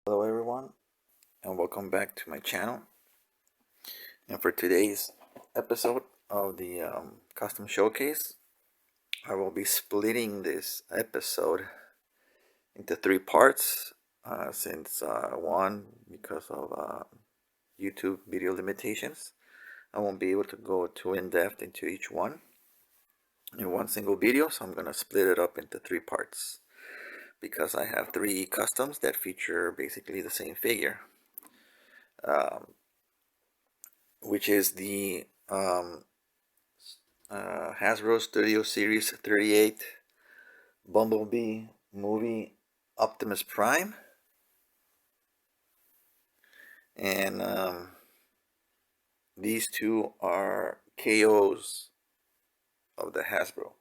Hello everyone, and welcome back to my channel. And for today's episode of the custom showcase, I will be splitting this episode into three parts, since one, because of YouTube video limitations, I won't be able to go too in-depth into each one in one single video, so I'm going to split it up into three parts because I have three customs that feature basically the same figure, which is the Hasbro Studio Series 38 Bumblebee movie Optimus Prime, and these two are KOs of the Hasbro.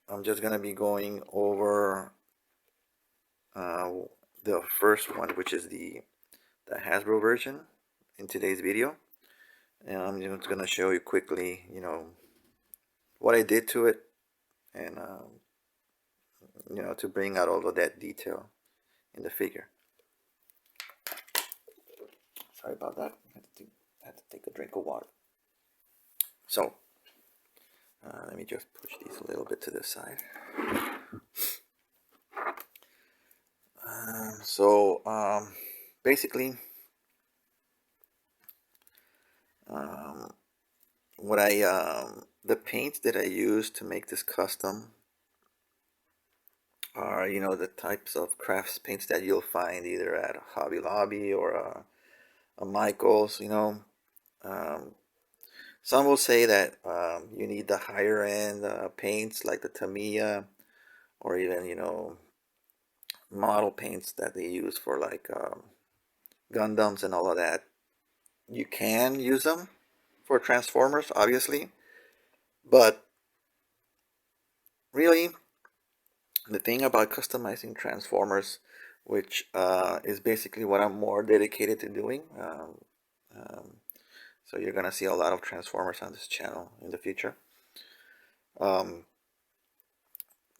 I'm just gonna be going over the first one, which is the Hasbro version, in today's video, and I'm just gonna show you quickly, what I did to it, and to bring out all of that detail in the figure. Sorry about that. I had to take a drink of water. So let me just push these a little bit to the side. Basically, what the paints that I used to make this custom are, the types of crafts paints that you'll find either at Hobby Lobby or a Michael's. Some will say that you need the higher end paints like the Tamiya, or even model paints that they use for like Gundams and all of that. You can use them for Transformers, obviously, but really the thing about customizing Transformers, which is basically what I'm more dedicated to doing, so you're gonna see a lot of Transformers on this channel in the future.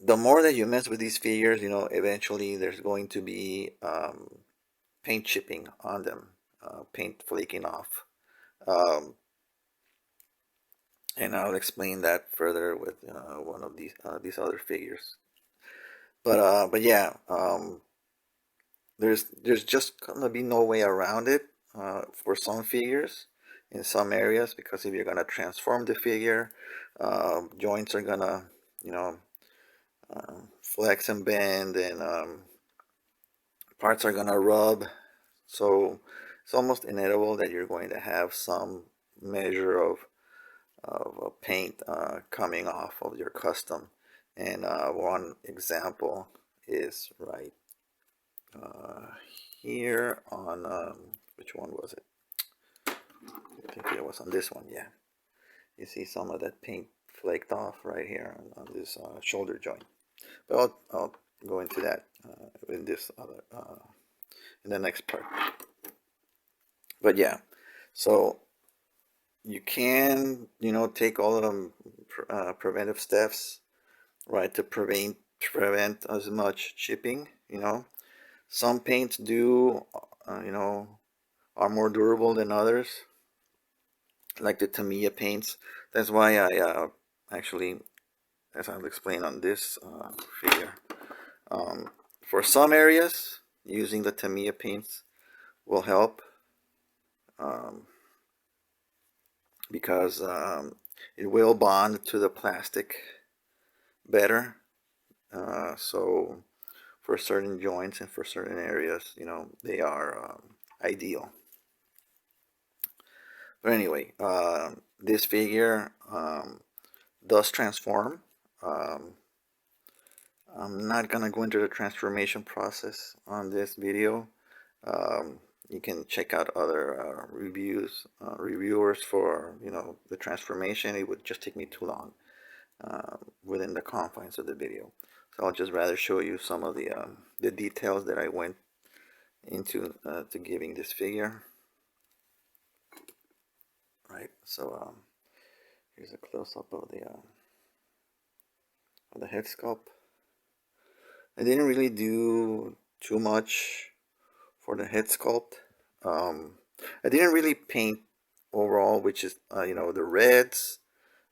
The more that you mess with these figures, eventually there's going to be paint chipping on them, paint flaking off. And I'll explain that further with one of these other figures. But yeah, there's just gonna be no way around it for some figures in some areas, because if you're gonna transform the figure, joints are gonna flex and bend, and parts are gonna rub. So it's almost inevitable that you're going to have some measure of paint coming off of your custom. And one example is right here on which one was it? I think it was on this one. Yeah, you see some of that paint flaked off right here on this shoulder joint. But I'll go into that in this other in the next part. But yeah, so you can take all of them preventive steps, right, to prevent as much chipping. Some paints do are more durable than others, like the Tamiya paints. That's why I actually, as I'll explain on this figure, for some areas using the Tamiya paints will help, because it will bond to the plastic better. So for certain joints and for certain areas, they are ideal. But anyway, this figure does transform. I'm not gonna go into the transformation process on this video. You can check out other reviewers for the transformation. It would just take me too long within the confines of the video. So I'll just rather show you some of the details that I went into to giving this figure. Right. So here's a close-up of the head sculpt. I didn't really do too much for the head sculpt. I didn't really paint overall, which is you know, the reds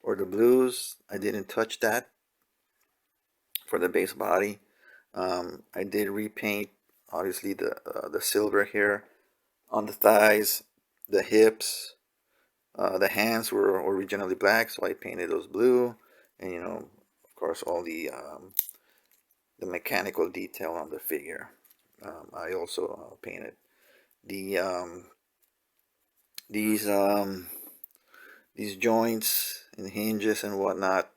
or the blues. I didn't touch that for the base body. I did repaint obviously the silver here on the thighs, the hips. The hands were originally black, so I painted those blue, and you know, of course, all the mechanical detail on the figure. I also painted the these these joints and hinges and whatnot.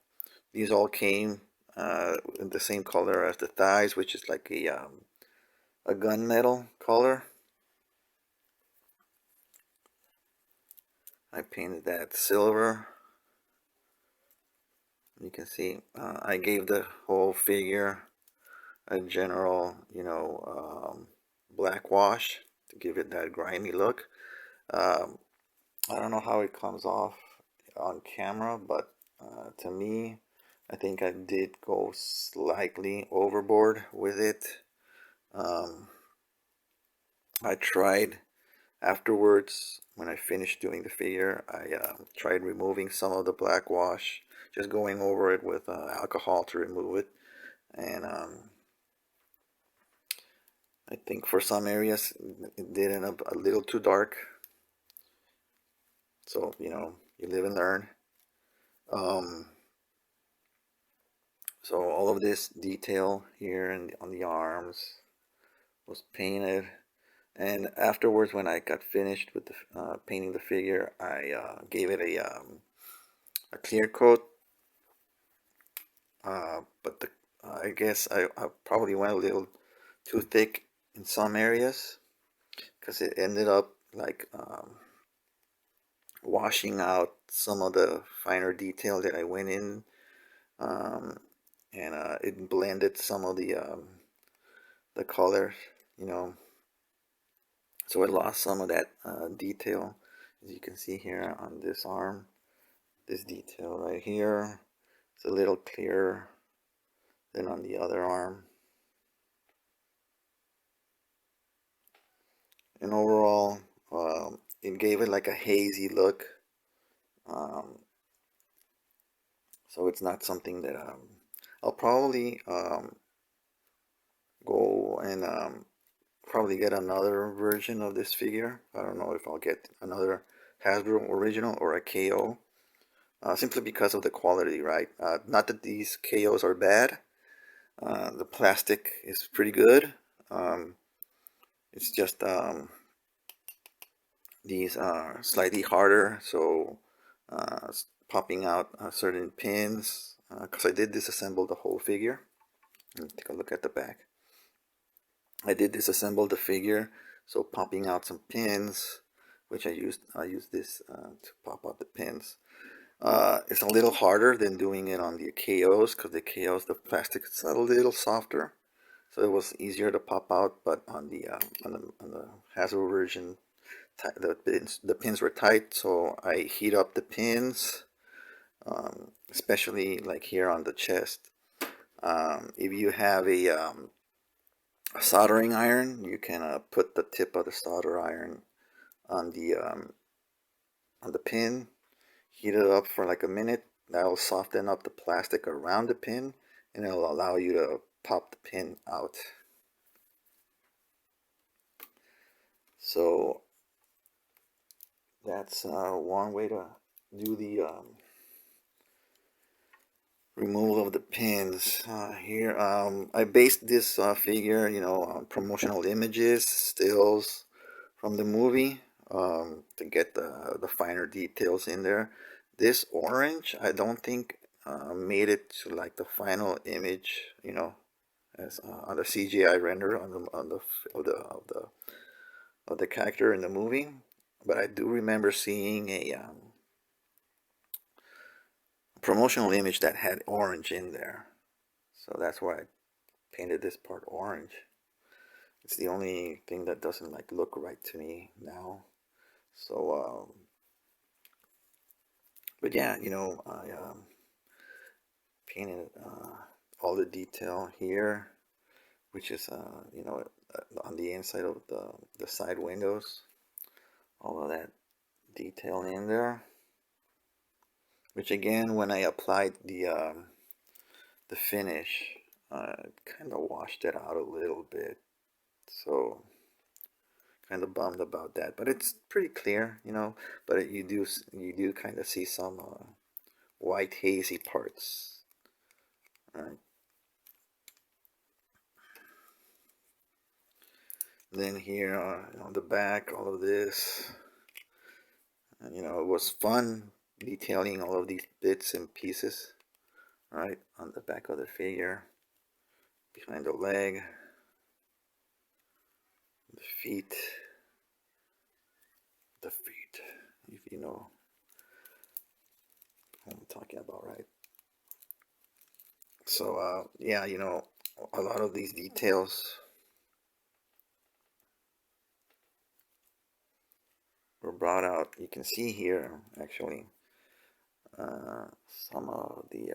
These all came in the same color as the thighs, which is like a gunmetal color. I painted that silver. You can see I gave the whole figure a general, you know, black wash to give it that grimy look. Um, I don't know how it comes off on camera, but to me, I think I did go slightly overboard with it. Um, I tried afterwards, when I finished doing the figure, I tried removing some of the black wash, just going over it with alcohol to remove it. And I think for some areas it did end up a little too dark. So, you know, you live and learn. Um, so all of this detail here and on the arms was painted. And afterwards, when I got finished with the painting the figure, I gave it a clear coat. But I guess I probably went a little too thick in some areas because it ended up like washing out some of the finer detail that I went in, um, and it blended some of the color, you know, so it lost some of that detail, as you can see here on this arm. This detail right here, it's a little clearer than on the other arm. And overall, it gave it like a hazy look. Um, so it's not something that I'll probably go and probably get another version of this figure. I don't know if I'll get another Hasbro original or a KO, simply because of the quality, right? Not that these KOs are bad. The plastic is pretty good. Um, it's just these are slightly harder, so popping out certain pins, because I did disassemble the whole figure. Let me take a look at the back. I did disassemble the figure, so popping out some pins, which I used this to pop out the pins. It's a little harder than doing it on the KOs, because the KOs, the plastic is a little softer, so it was easier to pop out. But on the Hasbro version, the pins were tight, so I heat up the pins, especially like here on the chest. If you have a soldering iron, you can put the tip of the solder iron on the pin, heat it up for like a minute. That'll soften up the plastic around the pin, and it'll allow you to pop the pin out. So that's one way to do the removal of the pins. Here, I based this figure, you know, on promotional images, stills from the movie, to get the finer details in there. This orange, I don't think made it to like the final image, you know, as on the CGI render on the of the character in the movie. But I do remember seeing a promotional image that had orange in there, so that's why I painted this part orange. It's the only thing that doesn't like look right to me now. So, but yeah, you know, I painted all the detail here. which is you know, on the inside of the side windows, all of that detail in there, which again, when I applied the finish, kind of washed it out a little bit, so kind of bummed about that. But it's pretty clear, you know. But you do kind of see some white hazy parts. All right. Then here on the back, all of this, and, you know, it was fun detailing all of these bits and pieces, right, on the back of the figure, behind the leg, the feet, if you know what I'm talking about, right? So yeah, you know, a lot of these details were brought out. You can see here actually some of the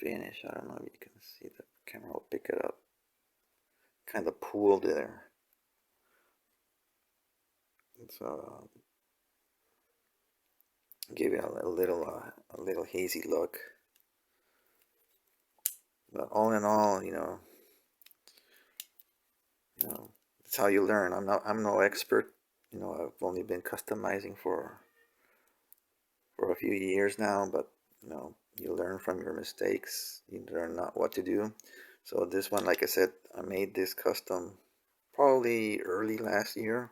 finish. I don't know if you can see, the camera will pick it up, kind of pooled there. So give it a little hazy look. But all in all, you know, that's how you learn. I'm no expert. You know, I've only been customizing for a few years now, but you know, you learn from your mistakes. You learn not what to do. So this one, like I said, I made this custom probably early last year,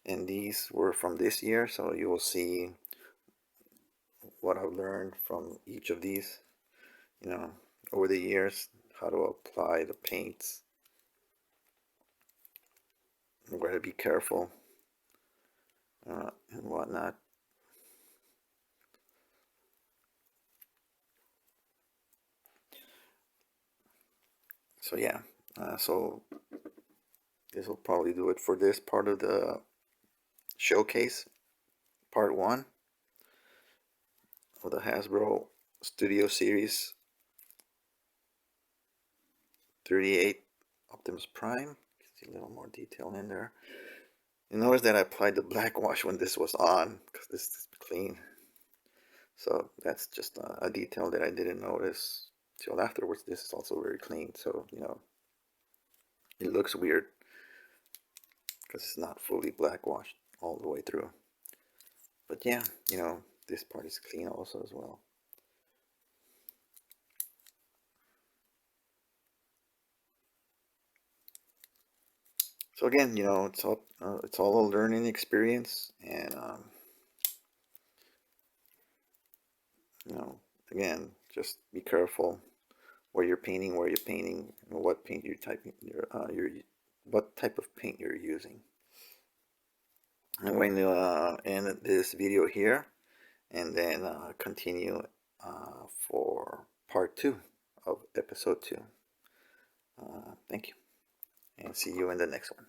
and these were from this year. So you will see what I've learned from each of these, you know, over the years, how to apply the paints, where to be careful, and whatnot. So yeah, so this will probably do it for this part of the showcase, part 1 of the Hasbro Studio Series 38 Optimus Prime. You can see a little more detail in there. You notice that I applied the black wash when this was on, because this is clean. So that's just a detail that I didn't notice till afterwards. This is also very clean, so you know, it looks weird because it's not fully black washed all the way through. But yeah, you know, this part is clean also as well. So again, you know, it's all a learning experience, and you know, again, just be careful where you're painting, and what paint you're typing, what type of paint you're using. I'm going to end this video here, and then continue for part 2 of episode 2. Thank you, and see you in the next one.